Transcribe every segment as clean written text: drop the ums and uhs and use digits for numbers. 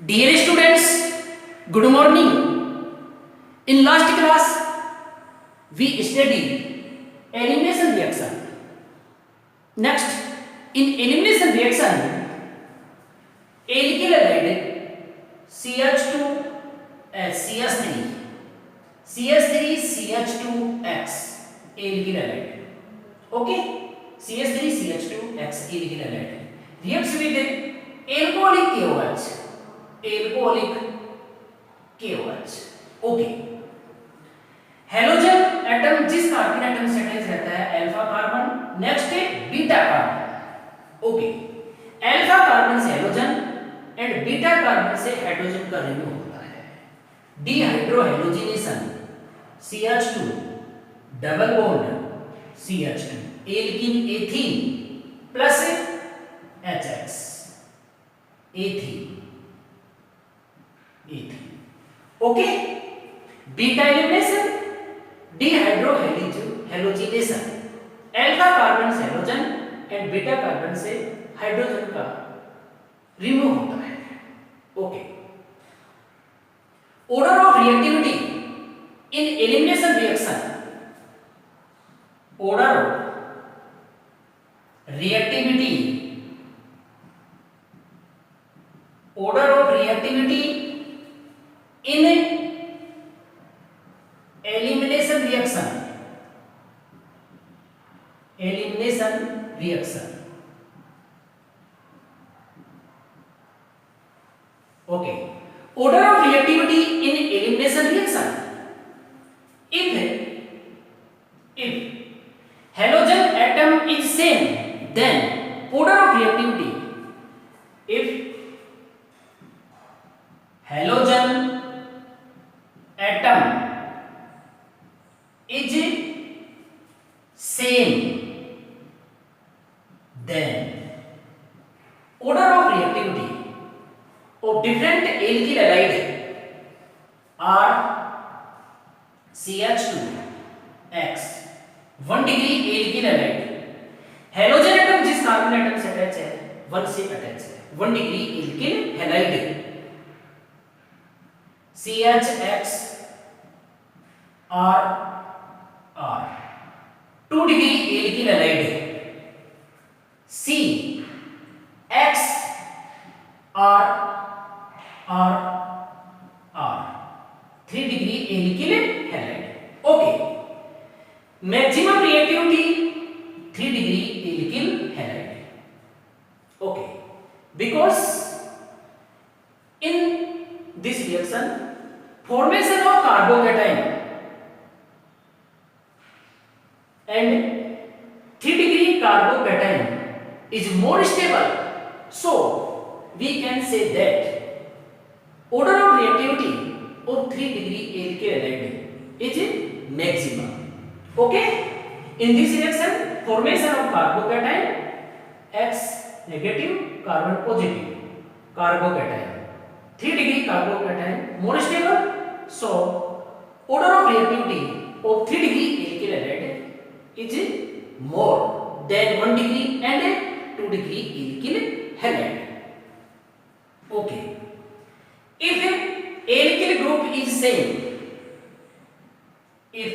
Dear students, good morning. In last class, we studied elimination reaction. Next, in elimination reaction, alkyl halide CH2 CH3 CH2X alkyl halide. Okay, CH3CH2X alkyl halide reacts with alcoholic KOH. alcoholic KOH. Okay, halogen atom जिस carbon atom से attach रहता है alpha carbon, next है beta carbon. Okay, alpha carbon से halogen and beta carbon से hydrogen का remove होता है. Dehydrohalogenation CH2 double bond CH2 alkene ethene plus HX ethene. Okay, beta elimination dehydrohalogenation alpha carbon से halogen and beta carbon से hydrogen का remove होता है. Okay, order of reactivity in elimination reaction. Order of reactivity in elimination reaction. Okay, order of reactivity in elimination reaction. If halogen atom is same, then order of reactivity. If halogen atom is same, then order of reactivity of different alkyl halide are CH2X 1 degree alkyl halide. halogen atom जिस carbon atom से attach है 1 से attach है 1 degree alkyl halide. CHX R 2 degree alkyl halide. C X R 3 degree alkyl halide. Okay, maximum reactivity 3 degree alkyl halide. Okay, because in this reaction formation of carbocation and 3 degree carbocation is more stable, so we can say that order of reactivity of 3 degree alkyl halide is maximum. Okay, in this reaction formation of carbocation X negative carbon positive carbocation 3 degree carbocation more stable, so order of reactivity of 3 degree alkyl halide is more than 1 degree and 2 degree alkyl halide. Okay, if alkyl group is same, if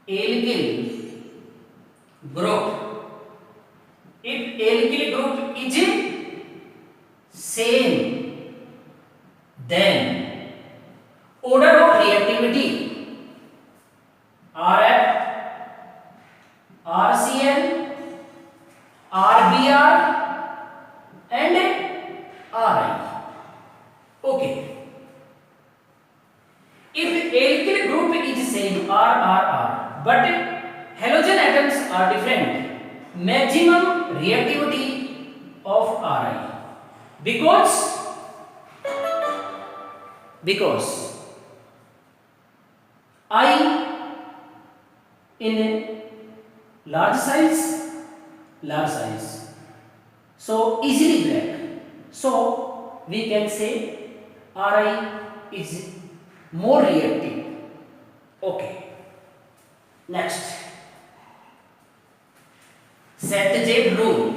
alkyl group is same, then order of reactivity RF, RCl, RBr and RI. Okay, if alkyl group is same RRR but halogen atoms are different, maximum reactivity of RI because I in large size, so easily break, so we can say RI is more reactive. Okay, next set Z rule.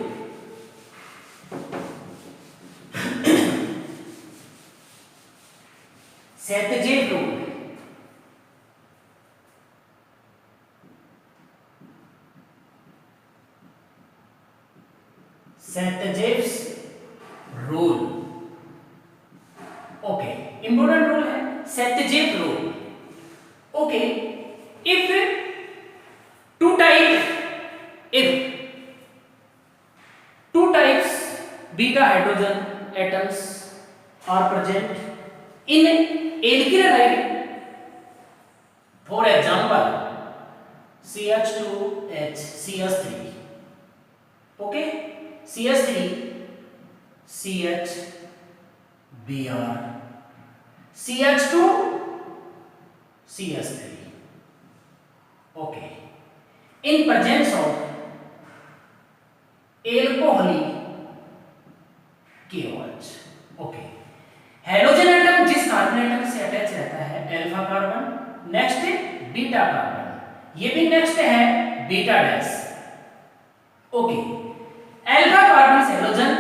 Saytzeff's rule. Okay, important rule है Saytzeff rule. Okay, if two types beta hydrogen atoms are present in alkyl halide, for example CH2H CH3, okay, CH3 CH Br CH2 CH3, okay, in presence of alcoholic KOH। Okay, halogen atom जिस carbon atom से attach रहता है alpha carbon, next beta carbon, ये भी next है beta dash. Okay, alpha carbon से halogen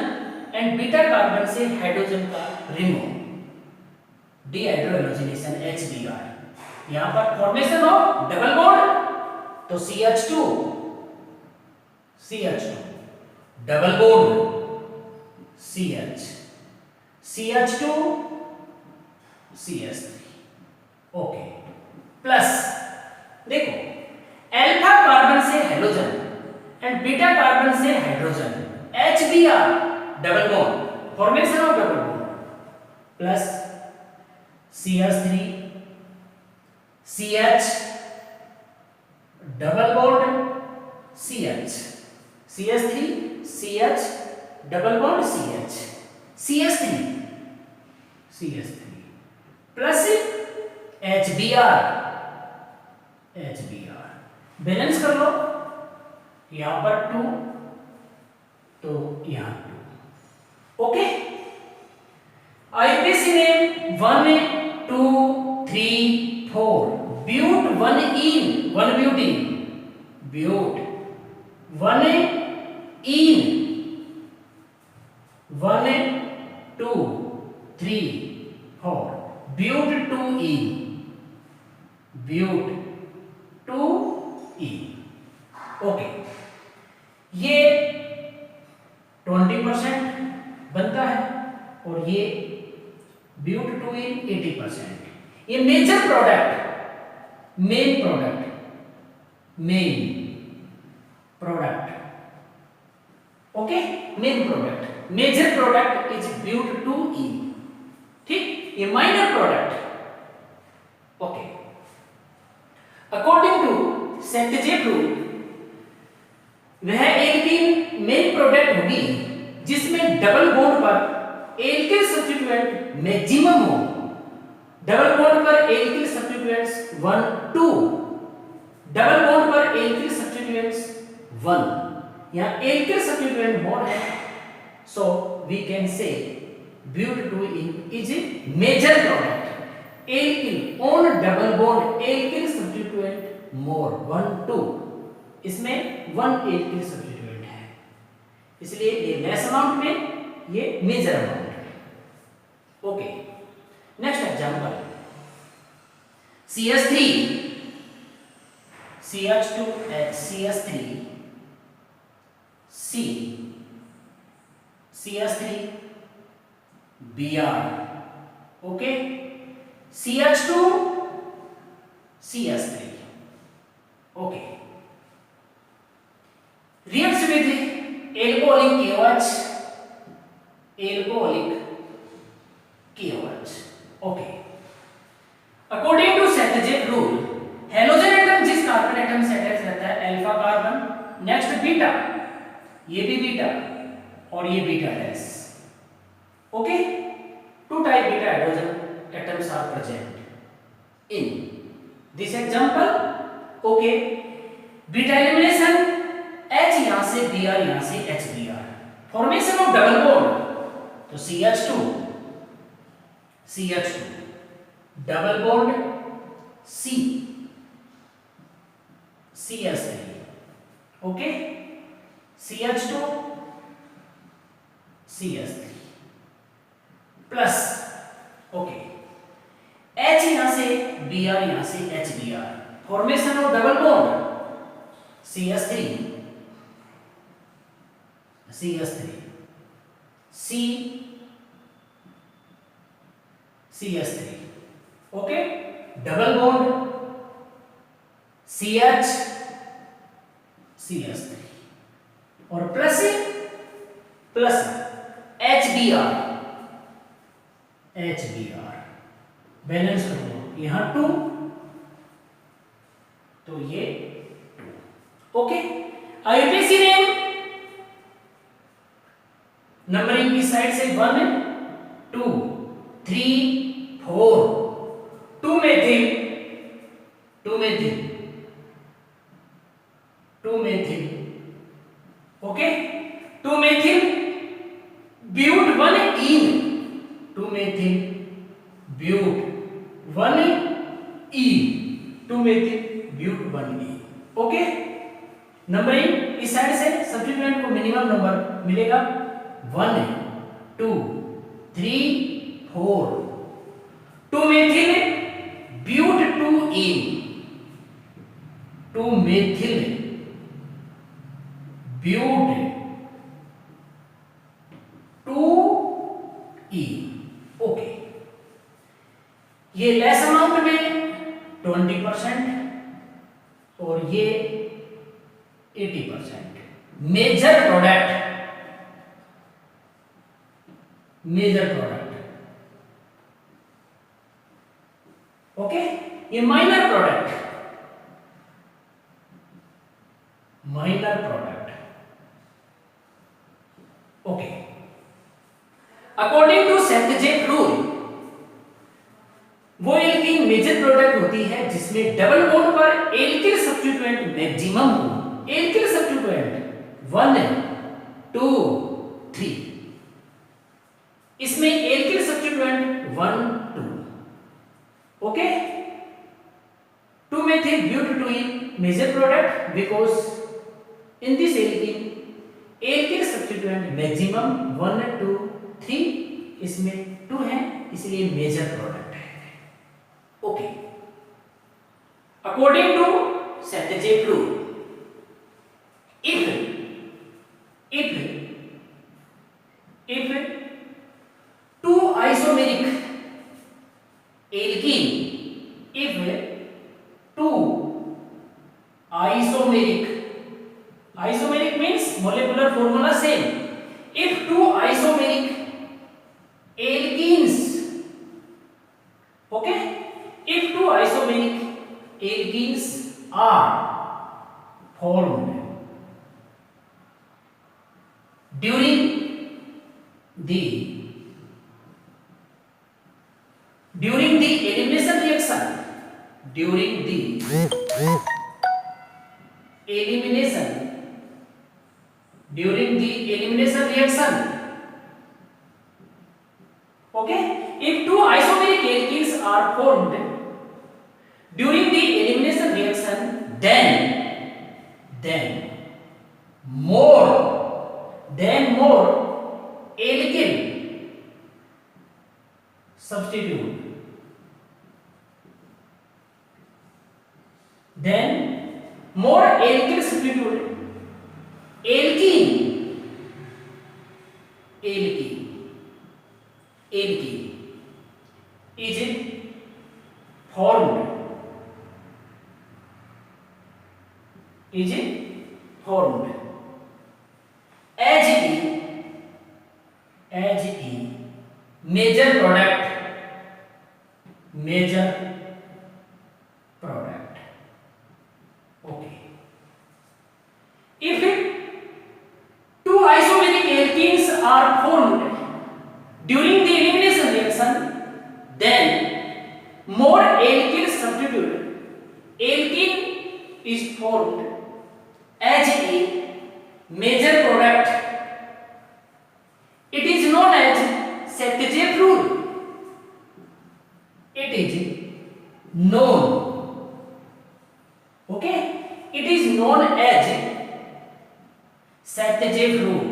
and beta carbon से hydrogen का रिमूव, डीहाइड्रोहेलोजिनेशन HBr। यहां पर फॉर्मेशन ऑफ डबल बॉन्ड, तो CH2 double bond CH CH2 CH3, okay, plus देखो अल्फा कार्बन से हेलोजन एंड बीटा कार्बन से hydrogen HBr double bond, formation of double bond, plus CH3 CH double bond CH CH3 CH double bond CH CH3 plus HBr balance कर लो, यहां पर 2 तो यहां 2, okay. IPC name 1 2 3 4 but 1 ene 1 butene, but 1 ene 1 2 3 4 but 2 ene, but 2 in, okay. ये 20% बनता है और ये ब्यूट 2 इन 80%। ये major product, main product, okay, main product, major product is but 2 ene, ठीक। ये minor product, okay. According to Saytzeff rule, वह alkene main product होगी जिसमें डबल बॉन्ड पर एल्किल सब्स्टिट्यूएंट मैक्सिमम हो। डबल बॉन्ड पर एल्किल सब्स्टिट्यूएंट्स 1 2, डबल बॉन्ड पर alkyl substituents 1, यहां एल्किल सब्स्टिट्यूएंट मोर है, सो we can say but 2 ene is a major product. Alkyl on double bond alkyl substituent more 1 2, इसमें 1 alkyl substituent है, इसलिए ये less amount में, ये मेजर अमाउंट है, okay. Next example CH3 CH2H CH3 C CH3 Br, okay, CH2 CH3, okay. reacts with alcoholic KOH, okay. According to Saytzeff rule, halogen atom जिस carbon atom से attach रहता है alpha carbon, next beta, ये भी beta और ये beta dash, okay. 2 type beta hydrogen atoms are present in this example, okay. Beta elimination, H यहां से Br यहां से HBr, formation of double bond, तो CH2 double bond CH3, okay, CH2 CH3 plus, okay, H यहां से Br यहां से HBr, formation of double bond CH3 CH3, CH3, okay, double bond CH CH3 और प्लस HBr, बैलेंस कर दो, यहां 2 तो ये 2, ओके। आईयूपीएसी नेम नंबरिंग इस साइड से 1 2 3 4, 2 methyl, 2 methyl, 2 methyl, okay, 2 methyl but 1 ene, 2 methyl but 1 ene, 2 methyl but 1 ene, okay. Numbering इस side से सब्स्टिट्यूएंट को मिनिमम नंबर मिलेगा 1 2 3 4, 2 मेथिल ब्यूट 2 इन, 2 मेथिल ब्यूट 2 इन, ओके। ये लेस अमाउंट में 20% और ये 80%। Major product, okay. ये minor product, okay. According to Saytzeff rule, वो एल्कीन मेजर प्रोडक्ट होती है जिसमें डबल बॉन्ड पर एल्किल सब्स्टिट्यूएंट मैक्सिमम हो। एल्किल सब्स्टिट्यूएंट 1 2 3, इसमें alkyl substituent 1 2, okay. 2 methyl butadiene major product because in this alkene substituent maximum 1 2 3, इसमें 2 है इसलिए मेजर प्रोडक्ट है, okay. According to Saytzeff rule, if 2 isomeric alkene, if 2 isomeric means molecular formula same, if 2 isomeric alkenes, okay, if 2 isomeric alkenes are formed during the elimination reaction, okay, if 2 isomeric alkenes are formed during the elimination reaction, then more alkyl substitute, alkene is formed, as a major product, okay. If 2 isomeric alkenes are formed during the elimination reaction, then more alkyl substitute alkene is formed as a major product. It is known as Saint-Jacques rule. It is known, okay, it is known as Saint-Jacques rule.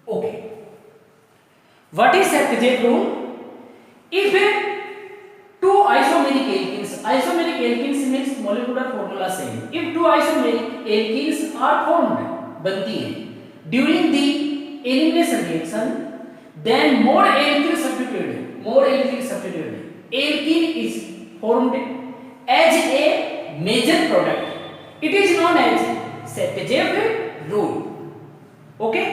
Okay, what is Saint-Jacques rule? If 2 isomeric alkenes, isomeric alkenes means molecular formula same. If two isomeric alkenes are formed, बनती है during the elimination reaction, then more alkyl substituted, alkene is formed as a major product. It is known as Sapiev rule. Okay.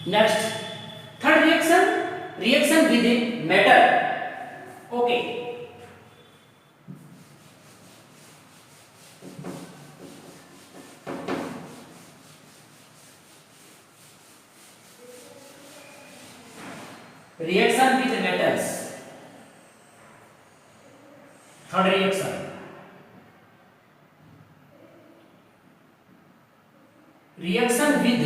Next, third reaction with a metal. Okay. Reaction with metals. Third reaction. Reaction with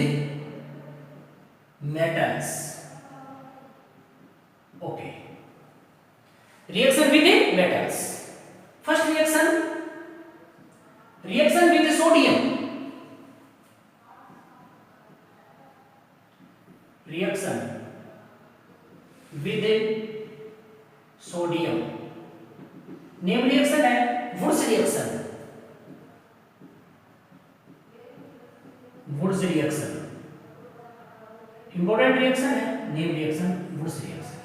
metals. Okay. Reaction with metals. First reaction with sodium. Reaction with sodium. Name reaction है Wurtz reaction, important reaction है, name reaction Wurtz reaction.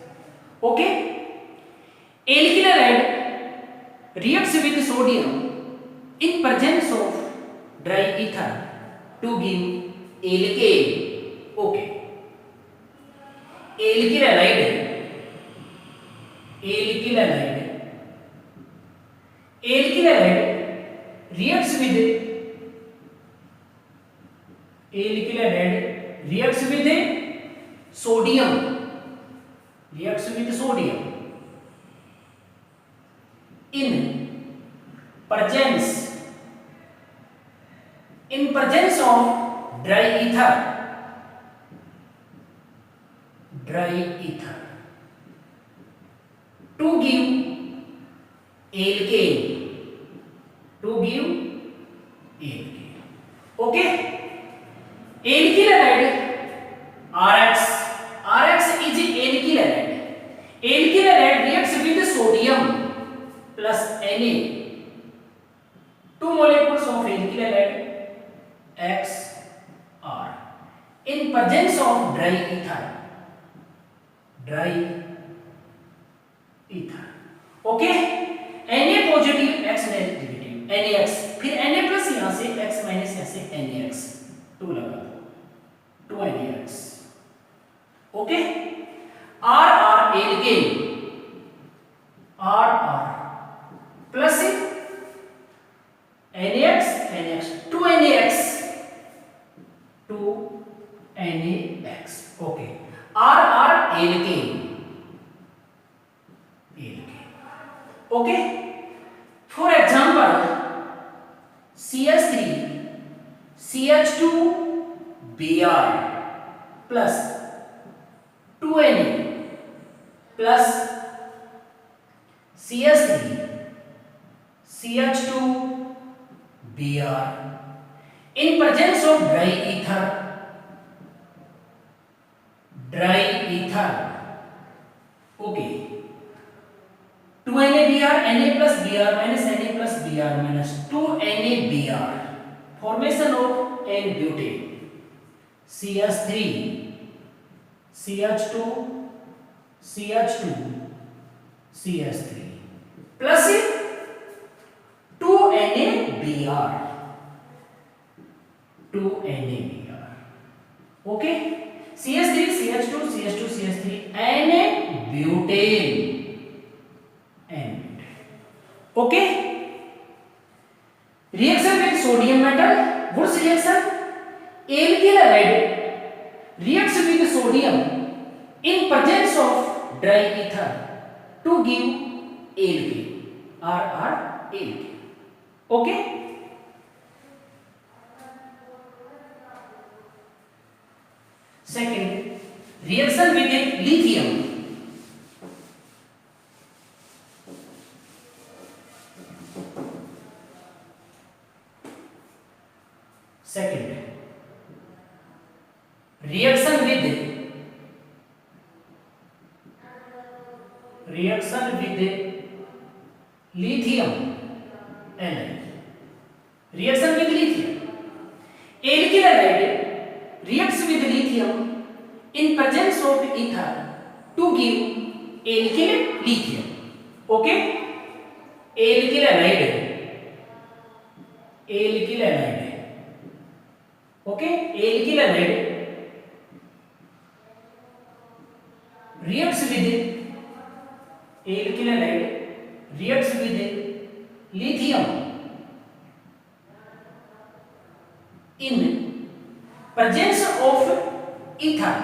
Okay. Alkyl halide reacts with sodium in presence of dry ether to give alkane. Okay. Alkyl halide reacts with sodium in presence of dry ether to give alkane. Okay. Alkyl halide RX is alkyl halide. Alkyl halide reacts with sodium plus Na. Two molecules of alkyl halide XR in presence of dry ether. Okay. Na positive, X negative, NaX, फिर Na plus यहाँ से X minus यहाँ से NaX, 2 लगा दो, 2 NaX. Okay. RR alkane, RR plus NaX 2 NaX. Okay. RR alkane. Okay. For example, CH3 CH2Br plus 2Na plus CH3 CH2Br in presence of dry ether. Okay. 2NaBr, Na plus Br minus Na plus Br minus 2NaBr. Formation of N-butane. CH3, CH2, CH3 plus 2NaBr. Okay. CH3, CH2, CH3, N-butane. Okay. Reaction with sodium metal, Wurtz reaction. Alkyl halide reacts with sodium in presence of dry ether to give alkane. RR alkane. Okay. Second, reaction with lithium. Second, reaction with lithium Li. Reaction with lithium. Alkyl halide reacts with lithium in presence of ether to give alkyl lithium. Okay? Alkyl halide. Alkyl halide. Okay? Alkyl halide reacts with alkyl halide reacts with lithium in presence of ether.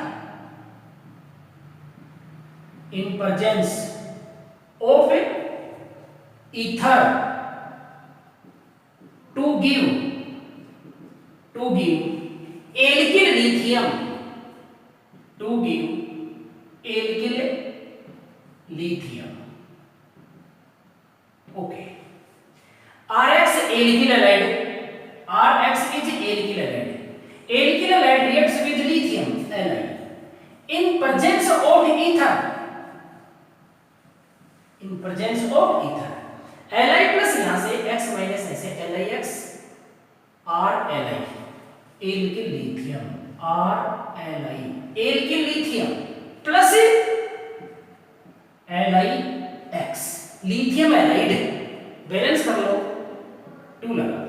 In presence of ether to give alkyl lithium, to give alkyl lithium. Okay. Rx alkyl halide. Rx is alkyl halide. Alkyl halide reacts with lithium halide in presence of ether. In presence of ether. Li plus यहाँ से x minus ऐसे LiX R Li alkyl lithium R Li alkyl lithium plus LiX lithium halide balance कर लो 2 लगा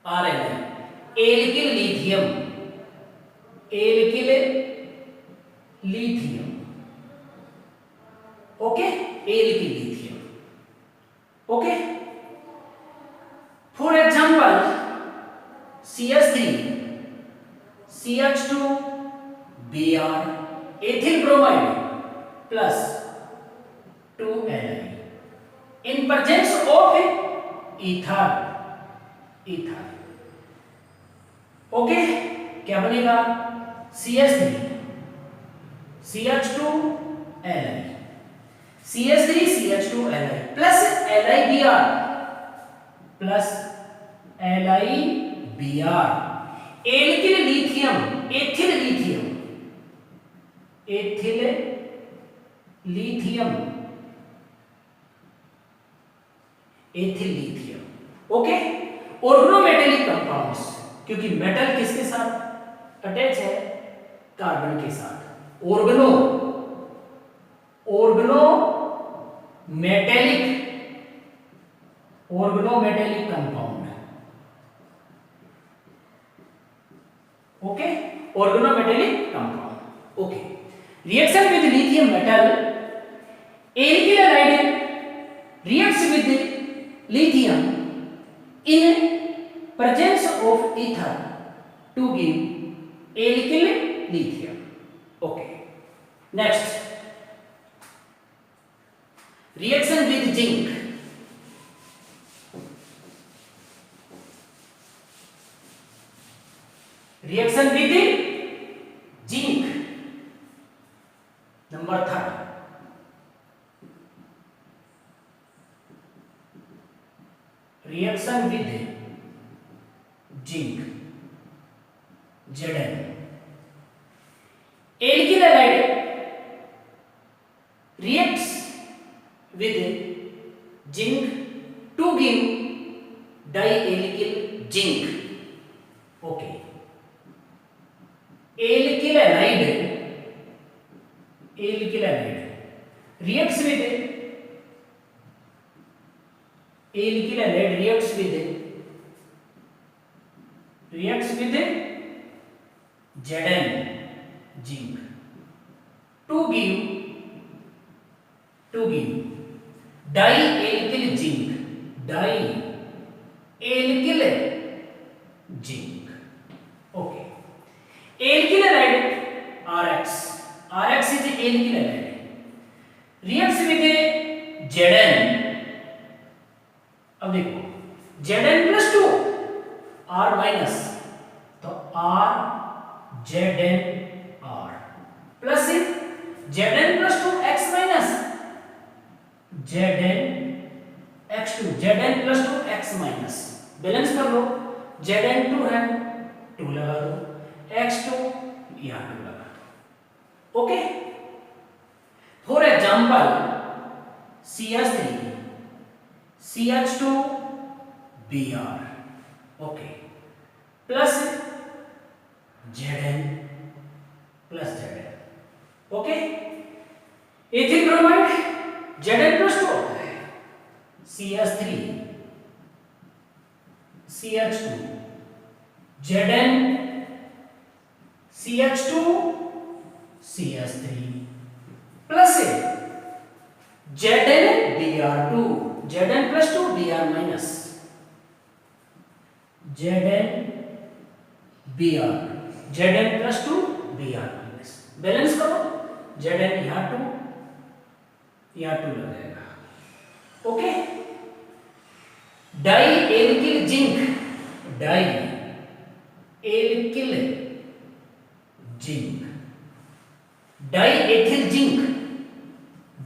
R Li alkyl lithium okay alkyl lithium okay. For example CH3 CH2 Br ethyl bromide plus 2Li in presence of ether. Okay क्या बनेगा CH3 CH2 Li CH3 CH2 Li plus LiBr plus LiBr alkyl lithium ethyl lithium okay. Organometallic compounds क्योंकि metal किसके साथ attach है carbon के साथ. Organometallic compound okay. Organometallic compound okay. Reaction with lithium metal alkyl halide reacts with lithium in presence of ether to give alkyl lithium. Okay. Next, reaction with zinc. Reaction with zinc. Number 3. Reaction with zinc Zn. Alkyl halide reacts with zinc to give dialkyl zinc. Okay. Alkyl halide reacts with alkyl halide reacts with Zn zinc to give dialkyl zinc. Okay. Alkyl halide Rx is alkyl halide reacts with Zn. अब देखो Zn plus 2 R minus तो R Zn R plus Zn plus 2 X minus Zn X2 Zn plus 2 X minus balance कर लो. Zn 2 है 2 लगा दो X2 यहाँ 2 लगा दो. Okay. For example CH3 CH2Br, okay, plus Zn plus Zn, okay. Ethyl bromide Zn plus 2 होता है, CH3 CH2 Zn CH2 CH3 plus Zn Br2, Zn plus 2 Br minus Zn Br, Zn plus 2 Br minus, balance करो, Zn यहाँ 2 यहाँ 2 लग जाएगा, okay. Di alkyl zinc, di alkyl zinc, di ethyl zinc,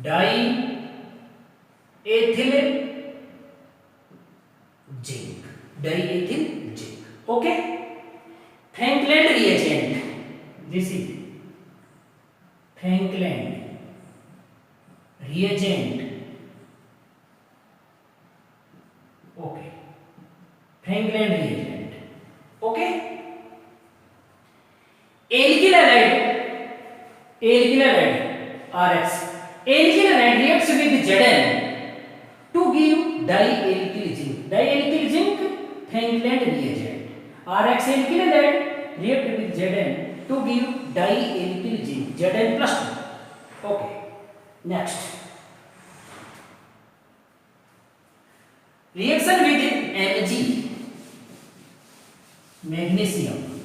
di ethyl zinc, di ethyl zinc, okay. Frankland reagent, this is Frankland reagent, okay, Franklin reagent, okay. Alkyl halide RX, alkyl halide reacts with Zn to give dialkyl zinc, dialkyl zinc Franklin reagent, RX alkyl halide react with Zn to give dialkyl zinc, Zn plus 2, okay. Next, reaction with Mg, magnesium,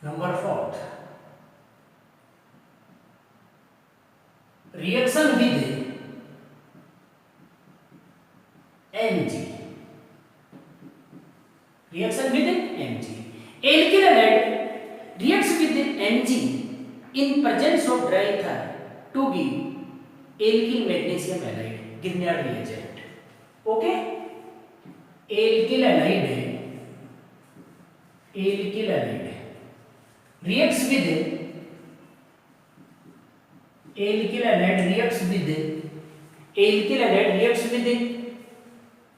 number 4th, reaction with Mg, reaction with Mg, alkyl halide reacts with Mg in presence of dry ether to give alkyl magnesium halide, Grignard reagent, okay. Alkyl halide reacts with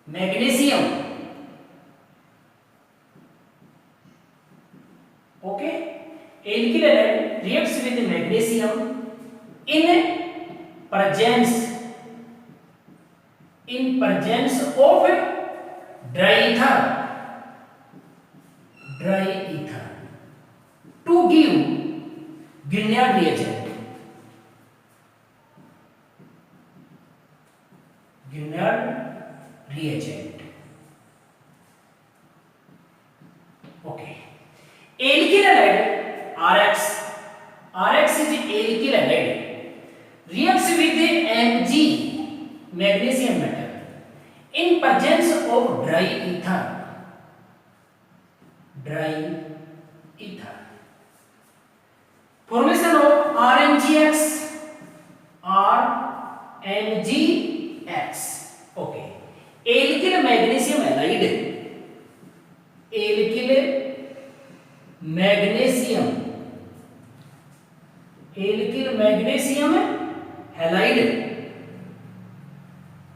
magnesium, okay. Alkyl halide reacts with magnesium in presence of dry ether to give Grignard reagent, okay. Alkyl halide RX is alkyl halide reacts with Mg, magnesium metal, in presence of dry ether, formation of RMgX, okay. Alkyl magnesium halide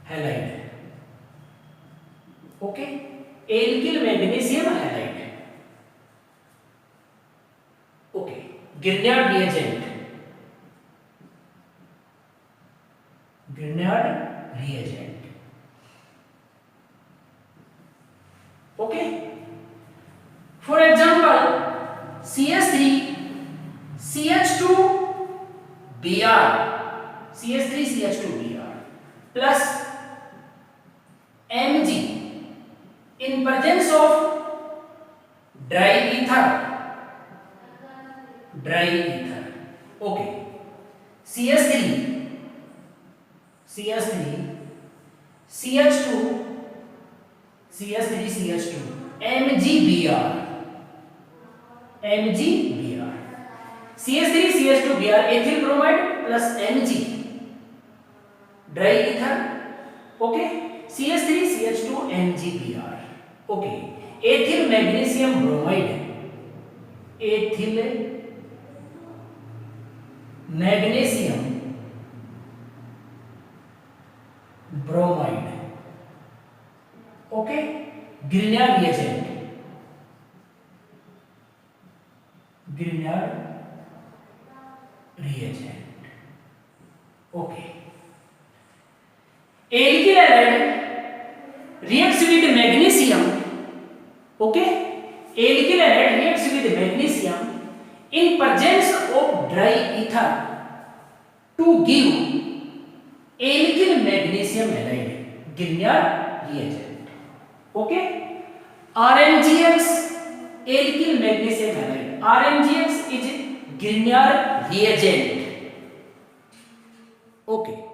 halide, okay. Alkyl magnesium halide, okay. Grignard reagent, okay. For example, CH3 CH2Br plus Mg in presence of dry ether, okay. CH3 CH2 MgBr CH3 CH2Br ethyl bromide plus Mg dry ether, okay. CH3 CH2 MgBr, okay. Ethyl magnesium bromide Grignard reagent. Grignard reagent. Okay. Alkyl halide reacts with magnesium. Okay. Alkyl halide reacts with magnesium in presence of dry ether to give alkyl magnesium halide. Grignard reagent. Okay. RMGX alkyl magnesium halide. RMGX is Grignard reagent. Okay.